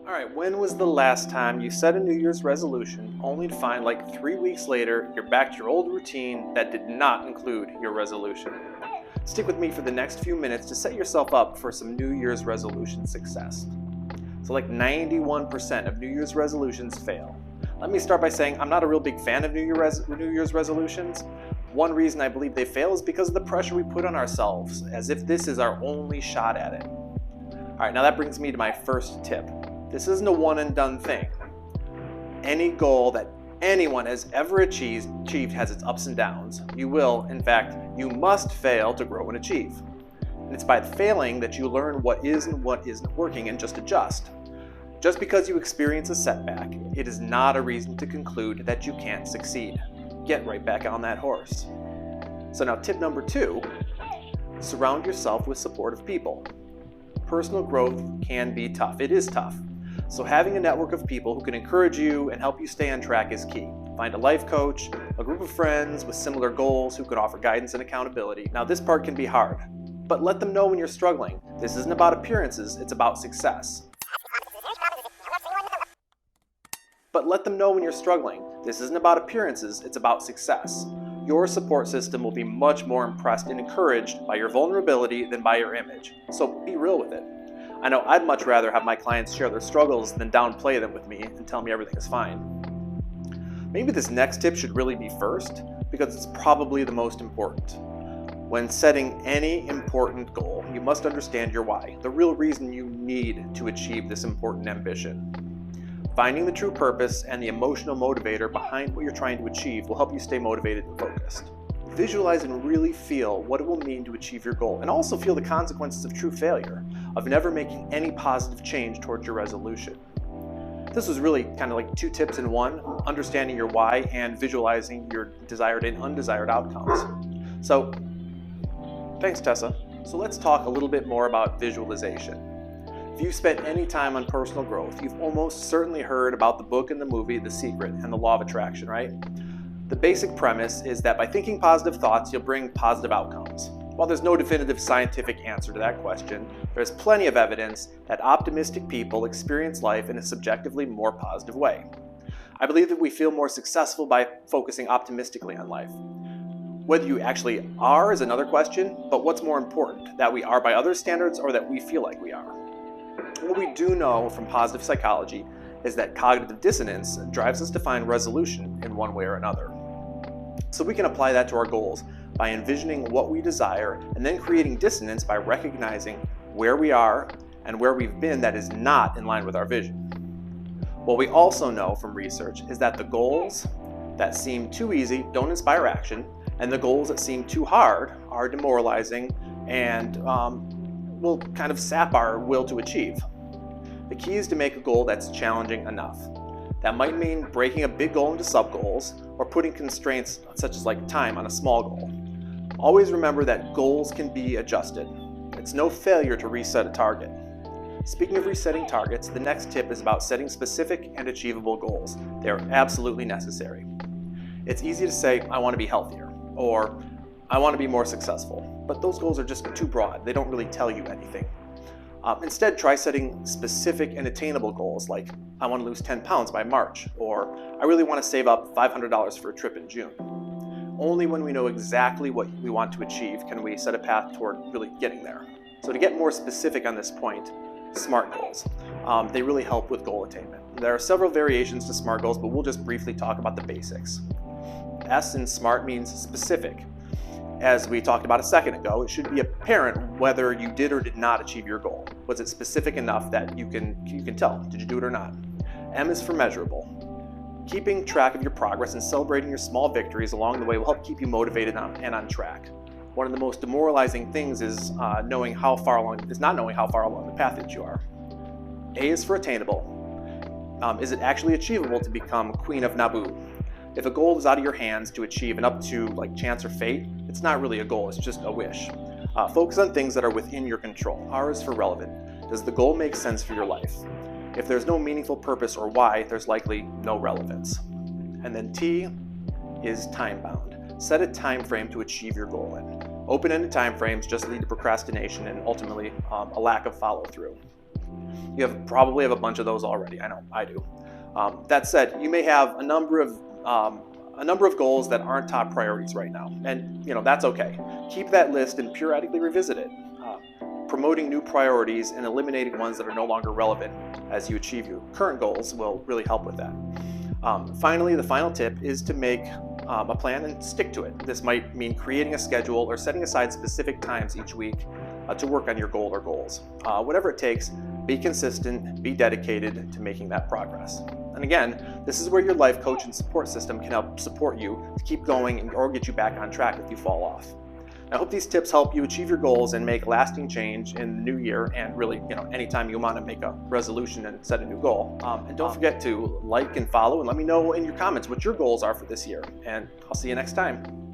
Alright, when was the last time you set a New Year's resolution only to find like 3 weeks later you're back to your old routine that did not include your resolution? Stick with me for the next few minutes to set yourself up for some New Year's resolution success. So like 91% of New Year's resolutions fail. Let me start by saying I'm not a real big fan of New Year's resolutions. One reason I believe they fail is because of the pressure we put on ourselves, as if this is our only shot at it. Alright, now that brings me to my first tip. This isn't a one and done thing. Any goal that anyone has ever achieved has its ups and downs. You will, in fact, you must fail to grow and achieve. And it's by failing that you learn what is and what isn't working and just adjust. Just because you experience a setback, it is not a reason to conclude that you can't succeed. Get right back on that horse. So now tip number 2, surround yourself with supportive people. Personal growth can be tough. It is tough. So having a network of people who can encourage you and help you stay on track is key. Find a life coach, a group of friends with similar goals who can offer guidance and accountability. Now this part can be hard, but let them know when you're struggling. This isn't about appearances, it's about success. But let them know when you're struggling. This isn't about appearances, it's about success. Your support system will be much more impressed and encouraged by your vulnerability than by your image. So be real with it. I know I'd much rather have my clients share their struggles than downplay them with me and tell me everything is fine. Maybe this next tip should really be first, because it's probably the most important. When setting any important goal, you must understand your why, the real reason you need to achieve this important ambition. Finding the true purpose and the emotional motivator behind what you're trying to achieve will help you stay motivated and focused. Visualize and really feel what it will mean to achieve your goal, and also feel the consequences of true failure, of never making any positive change towards your resolution. This was really kind of like 2 tips in one, understanding your why and visualizing your desired and undesired outcomes. So, thanks Tessa. So let's talk a little bit more about visualization. If you've spent any time on personal growth, you've almost certainly heard about the book and the movie The Secret and the Law of Attraction, right? The basic premise is that by thinking positive thoughts, you'll bring positive outcomes. While there's no definitive scientific answer to that question, there's plenty of evidence that optimistic people experience life in a subjectively more positive way. I believe that we feel more successful by focusing optimistically on life. Whether you actually are is another question, but what's more important, that we are by other standards or that we feel like we are? What we do know from positive psychology is that cognitive dissonance drives us to find resolution in one way or another. So we can apply that to our goals by envisioning what we desire and then creating dissonance by recognizing where we are and where we've been that is not in line with our vision. What we also know from research is that the goals that seem too easy don't inspire action, and the goals that seem too hard are demoralizing and will kind of sap our will to achieve. The key is to make a goal that's challenging enough. That might mean breaking a big goal into sub-goals or putting constraints such as like time on a small goal. Always remember that goals can be adjusted. It's no failure to reset a target. Speaking of resetting targets, the next tip is about setting specific and achievable goals. They are absolutely necessary. It's easy to say, I want to be healthier, or I want to be more successful, but those goals are just too broad. They don't really tell you anything. Instead, try setting specific and attainable goals like, I want to lose 10 pounds by March, or I really want to save up $500 for a trip in June. Only when we know exactly what we want to achieve can we set a path toward really getting there. So to get more specific on this point, SMART goals. They really help with goal attainment. There are several variations to SMART goals, but we'll just briefly talk about the basics. S in SMART means specific. As we talked about a second ago, it should be apparent whether you did or did not achieve your goal. Was it specific enough that you can tell? Did you do it or not? M is for measurable. Keeping track of your progress and celebrating your small victories along the way will help keep you motivated and on track. One of the most demoralizing things is not knowing how far along the path that you are. A is for attainable. Is it actually achievable to become Queen of Naboo? If a goal is out of your hands to achieve and up to like chance or fate, it's not really a goal, it's just a wish. Focus on things that are within your control. R is for relevant. Does the goal make sense for your life? If there's no meaningful purpose or why, there's likely no relevance. And then T is time bound. Set a time frame to achieve your goal in. Open-ended time frames just lead to procrastination and ultimately a lack of follow-through. You probably have a bunch of those already. I know, I do. That said, you may have a number of goals that aren't top priorities right now, and that's okay. Keep that list and periodically revisit it. Promoting new priorities and eliminating ones that are no longer relevant as you achieve your current goals will really help with that. Finally, the final tip is to make a plan and stick to it. This might mean creating a schedule or setting aside specific times each week to work on your goal or goals. Whatever it takes, be consistent, be dedicated to making that progress. And again, this is where your life coach and support system can help support you to keep going or get you back on track if you fall off. I hope these tips help you achieve your goals and make lasting change in the new year, and really, anytime you want to make a resolution and set a new goal. And don't forget to like and follow, and let me know in your comments what your goals are for this year. And I'll see you next time.